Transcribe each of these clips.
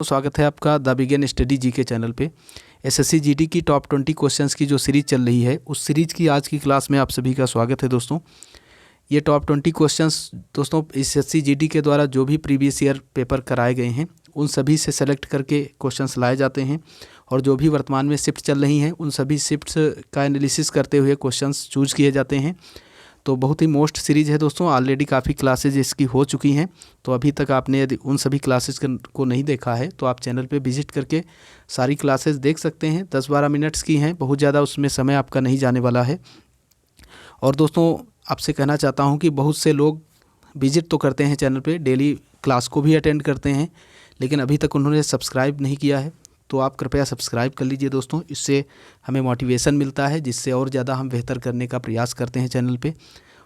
स्वागत है आपका द बिगिन स्टडी जी के चैनल पे। एसएससी जीडी की टॉप 20 क्वेश्चंस की जो सीरीज़ चल रही है, उस सीरीज़ की आज की क्लास में आप सभी का स्वागत है दोस्तों। ये टॉप 20 क्वेश्चंस दोस्तों एसएससी जीडी के द्वारा जो भी प्रीवियस ईयर पेपर कराए गए हैं उन सभी से सेलेक्ट करके क्वेश्चंस लाए जाते हैं, और जो भी वर्तमान में शिफ्ट चल रही हैं उन सभी शिफ्ट्स का एनालिसिस करते हुए क्वेश्चंस चूज़ किए जाते हैं। तो बहुत ही मोस्ट सीरीज़ है दोस्तों। ऑलरेडी काफ़ी क्लासेज इसकी हो चुकी हैं, तो अभी तक आपने यदि उन सभी क्लासेज को नहीं देखा है तो आप चैनल पे विजिट करके सारी क्लासेज देख सकते हैं। 10-12 मिनट्स की हैं, बहुत ज़्यादा उसमें समय आपका नहीं जाने वाला है। और दोस्तों आपसे कहना चाहता हूँ कि बहुत से लोग विजिट तो करते हैं चैनल पे, डेली क्लास को भी अटेंड करते हैं, लेकिन अभी तक उन्होंने सब्सक्राइब नहीं किया है, तो आप कृपया सब्सक्राइब कर लीजिए दोस्तों। इससे हमें मोटिवेशन मिलता है, जिससे और ज़्यादा हम बेहतर करने का प्रयास करते हैं चैनल पे।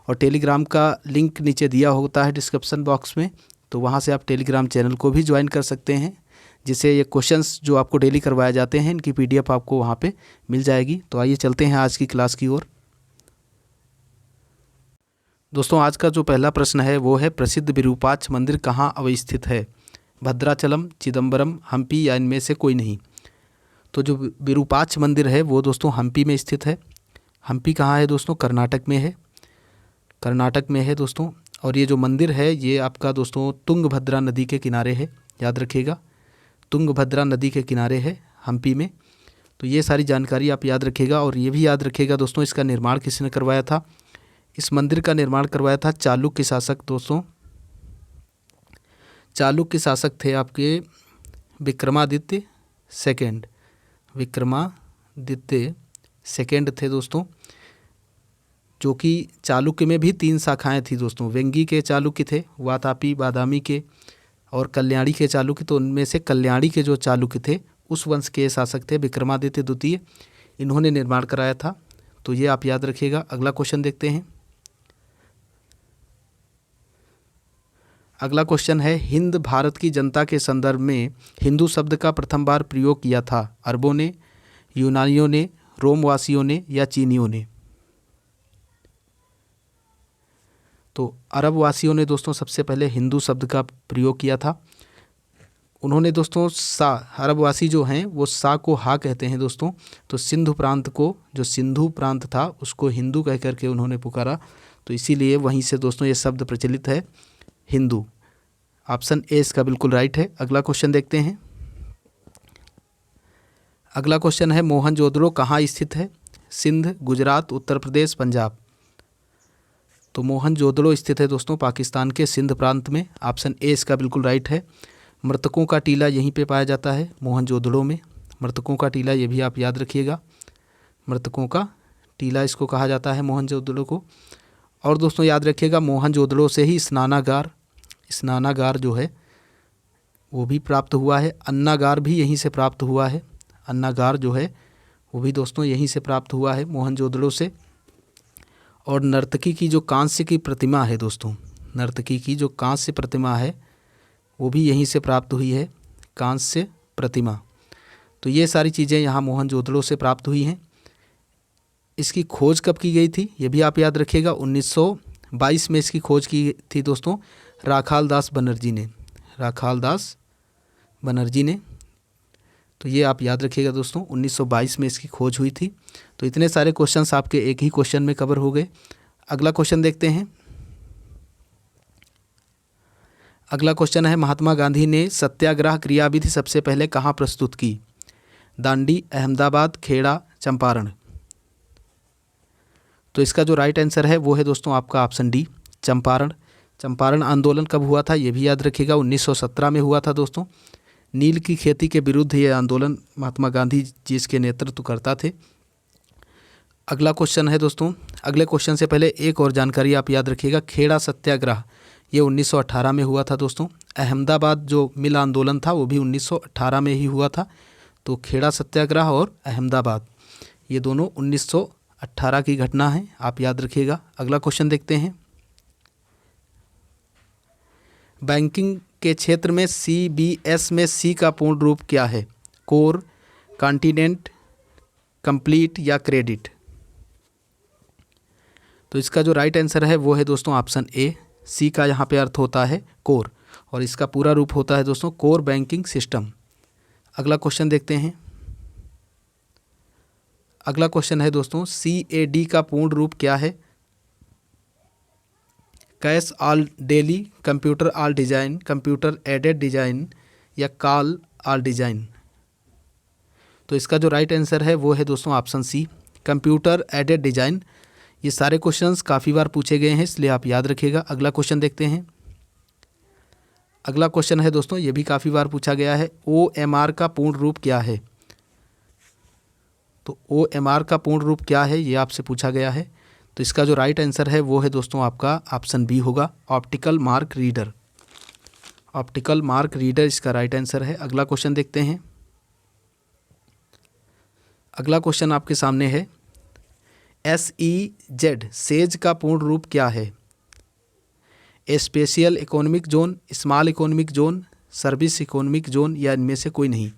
और टेलीग्राम का लिंक नीचे दिया होता है डिस्क्रिप्शन बॉक्स में, तो वहाँ से आप टेलीग्राम चैनल को भी ज्वाइन कर सकते हैं, जिससे ये क्वेश्चंस जो आपको डेली करवाए जाते हैं इनकी PDF आपको वहाँ पे मिल जाएगी। तो आइए चलते हैं आज की क्लास की ओर। दोस्तों आज का जो पहला प्रश्न है वो है, प्रसिद्ध विरूपाक्ष मंदिर कहाँ अवस्थित है? भद्राचलम, चिदम्बरम, हम्पी या इनमें से कोई नहीं। तो जो विरूपाक्ष मंदिर है वो दोस्तों हम्पी में स्थित है। हम्पी कहाँ है दोस्तों? कर्नाटक में है, कर्नाटक में है दोस्तों। और ये जो मंदिर है ये आपका दोस्तों तुंगभद्रा नदी के किनारे है, याद रखिएगा, तुंगभद्रा नदी के किनारे है हम्पी में। तो ये सारी जानकारी आप याद रखिएगा। और ये भी याद रखिएगा दोस्तों, इसका निर्माण किसने करवाया था? इस मंदिर का निर्माण करवाया था चालुक्य शासक दोस्तों। चालुक्य शासक थे आपके विक्रमादित्य सेकंड, विक्रमादित्य सेकंड थे दोस्तों, जो कि चालुक्य में भी 3 शाखाएं थी दोस्तों। वेंगी के चालुक्य थे, वातापी बादामी के, और कल्याणी के चालुक्य। तो उनमें से कल्याणी के जो चालुक्य थे उस वंश के शासक थे विक्रमादित्य द्वितीय, इन्होंने निर्माण कराया था। तो ये आप याद रखिएगा। अगला क्वेश्चन देखते हैं। अगला क्वेश्चन है, हिंद भारत की जनता के संदर्भ में हिंदू शब्द का प्रथम बार प्रयोग किया था अरबों ने, यूनानियों ने, रोमवासियों ने या चीनियों ने? तो अरब वासियों ने दोस्तों सबसे पहले हिंदू शब्द का प्रयोग किया था। उन्होंने दोस्तों सा, अरबवासी जो हैं वो सा को हा कहते हैं दोस्तों। तो सिंधु प्रांत को, जो सिंधु प्रांत था उसको हिंदू कह करके उन्होंने पुकारा, तो इसीलिए वहीं से दोस्तों ये शब्द प्रचलित है हिंदू। ऑप्शन ए इसका बिल्कुल राइट है। अगला क्वेश्चन देखते हैं। अगला क्वेश्चन है, मोहनजोदड़ो कहाँ स्थित है? सिंध, गुजरात, उत्तर प्रदेश, पंजाब? तो मोहनजोदड़ो स्थित है दोस्तों पाकिस्तान के सिंध प्रांत में। ऑप्शन ए इसका बिल्कुल राइट है। मृतकों का टीला यहीं पे पाया जाता है, मोहनजोदड़ो में। मृतकों का टीला, ये भी आप याद रखिएगा, मृतकों का टीला इसको कहा जाता है मोहनजोदड़ो को। और दोस्तों याद रखिएगा, मोहनजोदड़ो से ही स्नानागार, स्नानागार जो है वो भी प्राप्त हुआ है। अन्नागार भी यहीं से प्राप्त हुआ है, अन्नागार जो है वो भी दोस्तों यहीं से प्राप्त हुआ है मोहनजोदड़ो से। और नर्तकी की जो कांस्य की प्रतिमा है दोस्तों, नर्तकी की जो कांस्य प्रतिमा है वो भी यहीं से प्राप्त हुई है, कांस्य प्रतिमा। तो ये सारी चीज़ें यहाँ मोहनजोदड़ो से प्राप्त हुई हैं। इसकी खोज कब की गई थी ये भी आप याद रखिएगा, 1922 में इसकी खोज की थी दोस्तों राखालदास बनर्जी ने, राखालदास बनर्जी ने। तो ये आप याद रखिएगा दोस्तों, 1922 में इसकी खोज हुई थी। तो इतने सारे क्वेश्चंस आपके एक ही क्वेश्चन में कवर हो गए। अगला क्वेश्चन देखते हैं। अगला क्वेश्चन है, महात्मा गांधी ने सत्याग्रह क्रियाविधि सबसे पहले कहाँ प्रस्तुत की? दांडी, अहमदाबाद, खेड़ा, चंपारण? तो इसका जो राइट आंसर है वो है दोस्तों आपका ऑप्शन डी, चंपारण। चंपारण आंदोलन कब हुआ था ये भी याद रखिएगा, 1917 में हुआ था दोस्तों। नील की खेती के विरुद्ध ये आंदोलन महात्मा गांधी जी इसके नेतृत्व करता थे। अगला क्वेश्चन है दोस्तों, अगले क्वेश्चन से पहले एक और जानकारी आप याद रखिएगा, खेड़ा सत्याग्रह ये 1918 में हुआ था दोस्तों। अहमदाबाद जो मिल आंदोलन था वो भी 1918 में ही हुआ था। तो खेड़ा सत्याग्रह और अहमदाबाद ये दोनों 1918 की घटना है, आप याद रखिएगा। अगला क्वेश्चन देखते हैं। बैंकिंग के क्षेत्र में CBS में C का पूर्ण रूप क्या है? कोर, कॉन्टिनेंट, कंप्लीट या क्रेडिट? तो इसका जो राइट आंसर है वो है दोस्तों ऑप्शन ए, C का यहाँ पे अर्थ होता है कोर, और इसका पूरा रूप होता है दोस्तों कोर बैंकिंग सिस्टम। अगला क्वेश्चन देखते हैं। अगला क्वेश्चन है दोस्तों, CAD का पूर्ण रूप क्या है? Cash all daily, computer all design, computer aided design या कॉल ऑल डिजाइन? तो इसका जो राइट आंसर है वो है दोस्तों option C, computer aided design. ये सारे क्वेश्चंस काफ़ी बार पूछे गए हैं, इसलिए आप याद रखिएगा। अगला क्वेश्चन देखते हैं। अगला क्वेश्चन है दोस्तों, ये भी काफ़ी बार पूछा गया है, OMR का पूर्ण रूप क्या है? तो OMR का पूर्ण रूप क्या है, ये आपसे पूछा गया है। तो इसका जो राइट आंसर है वो है दोस्तों आपका ऑप्शन बी होगा, optical mark reader. Optical mark reader इसका राइट आंसर है। अगला क्वेश्चन देखते हैं। अगला क्वेश्चन आपके सामने है, SEZ सेज का पूर्ण रूप क्या है? Special economic zone, small economic zone, service economic zone या इनमें से कोई नहीं?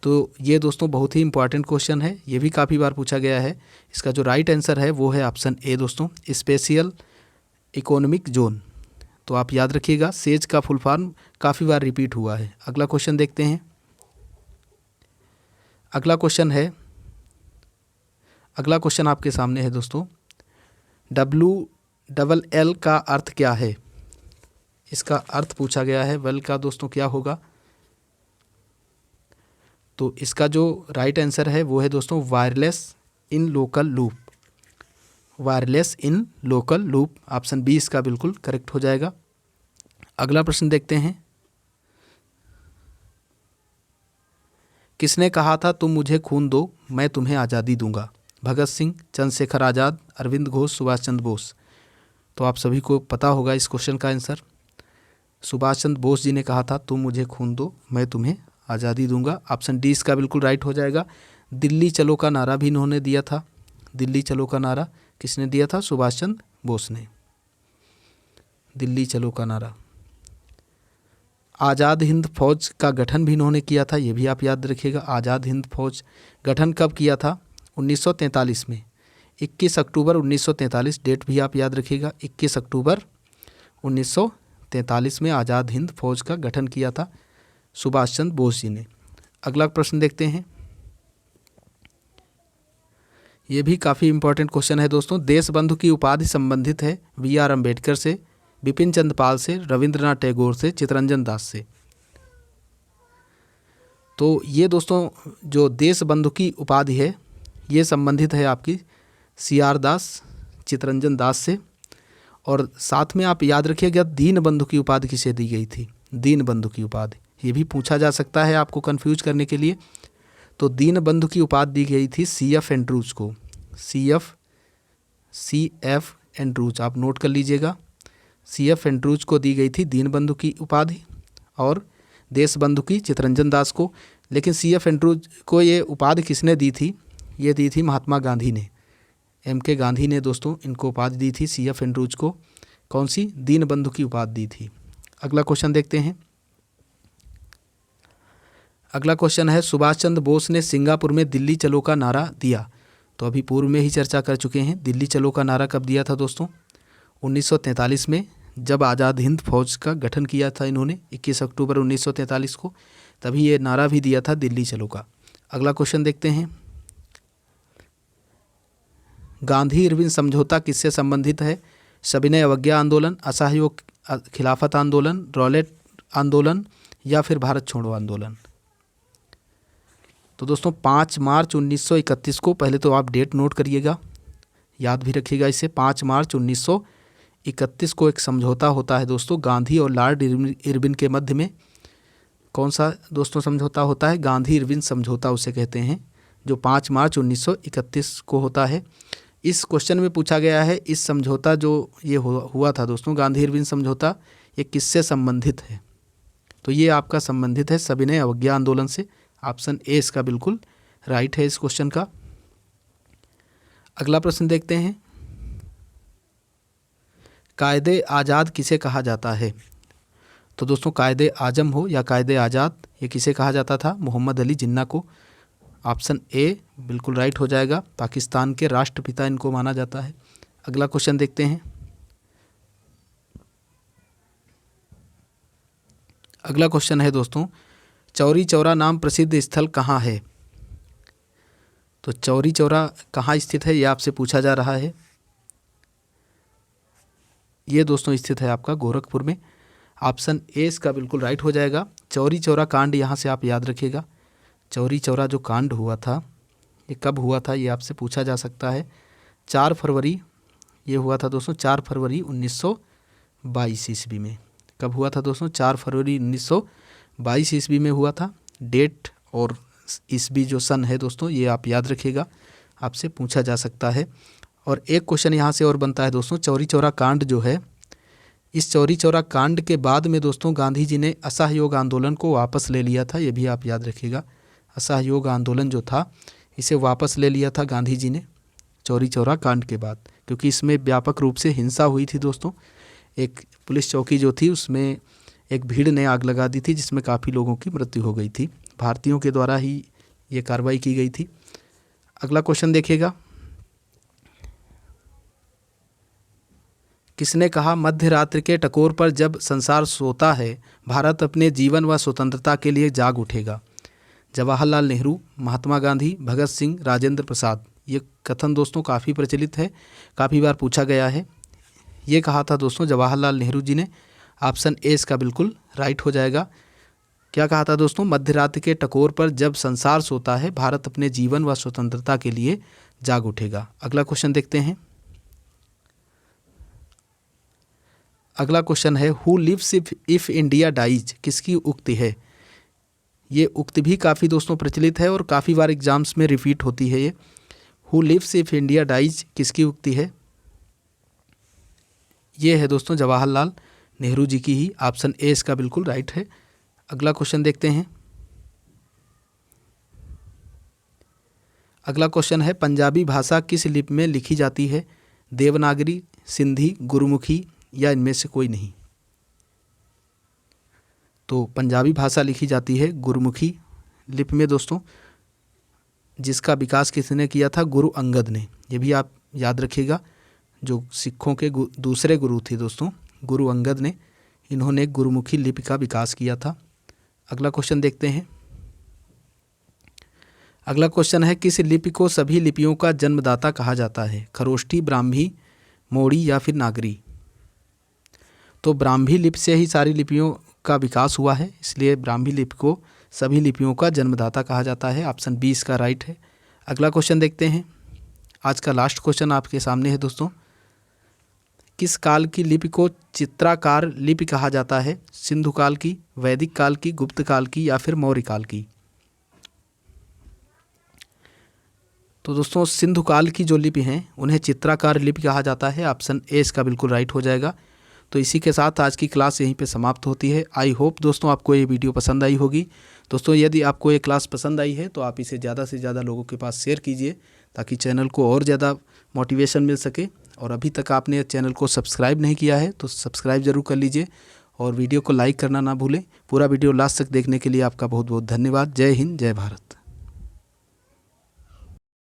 तो ये दोस्तों बहुत ही इंपॉर्टेंट क्वेश्चन है, ये भी काफ़ी बार पूछा गया है। इसका जो राइट आंसर है वो है ऑप्शन ए दोस्तों, स्पेशल इकोनॉमिक जोन। तो आप याद रखिएगा, सेज का फुल फॉर्म काफ़ी बार रिपीट हुआ है। अगला क्वेश्चन देखते हैं। अगला क्वेश्चन है, अगला क्वेश्चन आपके सामने है दोस्तों, WLL का अर्थ क्या है? इसका अर्थ पूछा गया है, वेल का दोस्तों क्या होगा? तो इसका जो राइट आंसर है वो है दोस्तों wireless in local loop. Wireless in local loop, option B इसका बिल्कुल करेक्ट हो जाएगा। अगला प्रश्न देखते हैं। किसने कहा था तुम मुझे खून दो मैं तुम्हें आज़ादी दूंगा? भगत सिंह, चंद्रशेखर आज़ाद, अरविंद घोष, सुभाष चंद्र बोस? तो आप सभी को पता होगा इस क्वेश्चन का आंसर। सुभाष चंद्र बोस जी ने कहा था तुम मुझे खून दो मैं तुम्हें आज़ादी दूंगा। ऑप्शन डी इसका बिल्कुल राइट हो जाएगा। दिल्ली चलो का नारा भी इन्होंने दिया था। दिल्ली चलो का नारा किसने दिया था? सुभाष चंद्र बोस ने। दिल्ली चलो का नारा। आज़ाद हिंद फौज का गठन भी इन्होंने किया था, ये भी आप याद रखिएगा। आज़ाद हिंद फौज गठन कब किया था? 1943 में, 21 अक्टूबर 1943। डेट भी आप याद रखिएगा, 21 अक्टूबर 1943 में आज़ाद हिंद फौज का गठन किया था सुभाष चंद्र बोस जी ने। अगला प्रश्न देखते हैं। ये भी काफ़ी इंपॉर्टेंट क्वेश्चन है दोस्तों। देश बंधु की उपाधि संबंधित है BR अम्बेडकर से, बिपिन चंद्र पाल से, रविंद्रनाथ टैगोर से, चित्तरंजन दास से? तो ये दोस्तों जो देश बंधु की उपाधि है ये संबंधित है आपकी CR दास, चित्तरंजन दास से। और साथ में आप याद रखिएगा दीन बंधु की उपाधि किसे दी गई थी? दीन बंधु की उपाधि, ये भी पूछा जा सकता है आपको कंफ्यूज करने के लिए। तो दीन बंधु की उपाधि दी गई थी CF एंड्रूज को। CF एंड्रूज आप नोट कर लीजिएगा। CF एंड्रूज को दी गई थी दीन बंधु की उपाधि और देश बंधु की चित्तरंजन दास को। लेकिन CF एंड्रूज को ये उपाधि किसने दी थी? ये दी थी महात्मा गांधी ने। MK गांधी ने दोस्तों इनको उपाधि दी थी CF एंड्रूज को। कौन सी? दीन बंधु की उपाधि दी थी। अगला क्वेश्चन देखते हैं। अगला क्वेश्चन है, सुभाष चंद्र बोस ने सिंगापुर में दिल्ली चलो का नारा दिया। तो अभी पूर्व में ही चर्चा कर चुके हैं, दिल्ली चलो का नारा कब दिया था दोस्तों? 1943 में, जब आज़ाद हिंद फौज का गठन किया था इन्होंने 21 अक्टूबर 1943 को, तभी ये नारा भी दिया था दिल्ली चलो का। अगला क्वेश्चन देखते हैं। गांधी इरविन समझौता किससे संबंधित है? सविनय अवज्ञा आंदोलन, असहयोग खिलाफत आंदोलन, रॉलेट आंदोलन या फिर भारत छोड़ो आंदोलन? तो दोस्तों 5 मार्च 1931 को, पहले तो आप डेट नोट करिएगा, याद भी रखिएगा इसे। 5 मार्च 1931 को एक समझौता होता है दोस्तों गांधी और लॉर्ड इरविन के मध्य में। कौन सा दोस्तों समझौता होता है? गांधी इरविन समझौता उसे कहते हैं, जो 5 मार्च 1931 को होता है। इस क्वेश्चन में पूछा गया है, इस समझौता जो ये हुआ था दोस्तों गांधी इरविन समझौता, ये किससे संबंधित है? तो ये आपका संबंधित है सविनय अवज्ञा आंदोलन से। ऑप्शन ए इसका बिल्कुल राइट है इस क्वेश्चन का। अगला प्रश्न देखते हैं। कायदे आज़ाद किसे कहा जाता है? तो दोस्तों कायदे आजम हो या कायदे आज़ाद, ये किसे कहा जाता था? मोहम्मद अली जिन्ना को। ऑप्शन ए बिल्कुल राइट हो जाएगा। पाकिस्तान के राष्ट्रपिता इनको माना जाता है। अगला क्वेश्चन देखते हैं। अगला क्वेश्चन है दोस्तों, चौरी चौरा नाम प्रसिद्ध स्थल कहाँ है? तो चौरी चौरा कहाँ स्थित है ये आपसे पूछा जा रहा है। ये दोस्तों स्थित है आपका गोरखपुर में। ऑप्शन ए इसका बिल्कुल राइट हो जाएगा। चौरी चौरा कांड यहाँ से आप याद रखिएगा। चौरी चौरा जो कांड हुआ था ये कब हुआ था ये आपसे पूछा जा सकता है। 4 फरवरी ये हुआ था दोस्तों, 4 फरवरी 1922 ईस्वी में। कब हुआ था दोस्तों? 4 फरवरी 1922 ईस्वी में हुआ था। डेट और ईस्वी जो सन है दोस्तों ये आप याद रखिएगा, आपसे पूछा जा सकता है। और एक क्वेश्चन यहाँ से और बनता है दोस्तों, चौरी चौरा कांड जो है, इस चौरी चौरा कांड के बाद में दोस्तों गांधी जी ने असहयोग आंदोलन को वापस ले लिया था। ये भी आप याद रखिएगा, असहयोग आंदोलन जो था इसे वापस ले लिया था गांधी जी ने चौरी चौरा कांड के बाद, क्योंकि इसमें व्यापक रूप से हिंसा हुई थी दोस्तों। एक पुलिस चौकी जो थी उसमें एक भीड़ ने आग लगा दी थी जिसमें काफ़ी लोगों की मृत्यु हो गई थी। भारतीयों के द्वारा ही ये कार्रवाई की गई थी। अगला क्वेश्चन देखिएगा, किसने कहा मध्य रात्रि के टकोर पर जब संसार सोता है भारत अपने जीवन व स्वतंत्रता के लिए जाग उठेगा? जवाहरलाल नेहरू, महात्मा गांधी, भगत सिंह, राजेंद्र प्रसाद। ये कथन दोस्तों काफ़ी प्रचलित है, काफ़ी बार पूछा गया है। ये कहा था दोस्तों जवाहरलाल नेहरू जी ने। ऑप्शन ए इसका बिल्कुल राइट हो जाएगा। क्या कहा था दोस्तों? मध्य रात्रि के टकोर पर जब संसार सोता है भारत अपने जीवन व स्वतंत्रता के लिए जाग उठेगा। अगला क्वेश्चन देखते हैं। अगला क्वेश्चन है, who lives if India dies किसकी उक्ति है? ये उक्ति भी काफ़ी दोस्तों प्रचलित है और काफ़ी बार एग्जाम्स में रिपीट होती है। ये who lives if India dies किसकी उक्ति है? ये है दोस्तों जवाहरलाल नेहरू जी की ही। ऑप्शन ए इसका बिल्कुल राइट है। अगला क्वेश्चन देखते हैं। अगला क्वेश्चन है, पंजाबी भाषा किस लिपि में लिखी जाती है? देवनागरी, सिंधी, गुरुमुखी या इनमें से कोई नहीं? तो पंजाबी भाषा लिखी जाती है गुरुमुखी लिपि में दोस्तों, जिसका विकास किसने किया था? गुरु अंगद ने। ये भी आप याद रखिएगा, जो सिखों के दूसरे गुरु थे दोस्तों, गुरु अंगद ने, इन्होंने गुरुमुखी लिपि का विकास किया था। अगला क्वेश्चन देखते हैं। अगला क्वेश्चन है, किस लिपि को सभी लिपियों का जन्मदाता कहा जाता है? खरोष्ठी, ब्राह्मी, मोड़ी या फिर नागरी? तो ब्राह्मी लिपि से ही सारी लिपियों का विकास हुआ है, इसलिए ब्राह्मी लिपि को सभी लिपियों का जन्मदाता कहा जाता है। ऑप्शन बी इसका राइट है। अगला क्वेश्चन देखते हैं। आज का लास्ट क्वेश्चन आपके सामने है दोस्तों, किस काल की लिपि को चित्राकार लिपि कहा जाता है? सिंधु काल की, वैदिक काल की, गुप्त काल की या फिर मौर्य काल की? तो दोस्तों सिंधु काल की जो लिपि हैं उन्हें चित्राकार लिपि कहा जाता है। ऑप्शन ए इसका बिल्कुल राइट हो जाएगा। तो इसी के साथ आज की क्लास यहीं पे समाप्त होती है। आई होप दोस्तों आपको ये वीडियो पसंद आई होगी। दोस्तों यदि आपको ये क्लास पसंद आई है तो आप इसे ज़्यादा से ज़्यादा लोगों के पास शेयर कीजिए, ताकि चैनल को और ज़्यादा मोटिवेशन मिल सके। और अभी तक आपने चैनल को सब्सक्राइब नहीं किया है तो सब्सक्राइब ज़रूर कर लीजिए और वीडियो को लाइक करना ना भूलें। पूरा वीडियो लास्ट तक देखने के लिए आपका बहुत बहुत धन्यवाद। जय हिंद, जय भारत।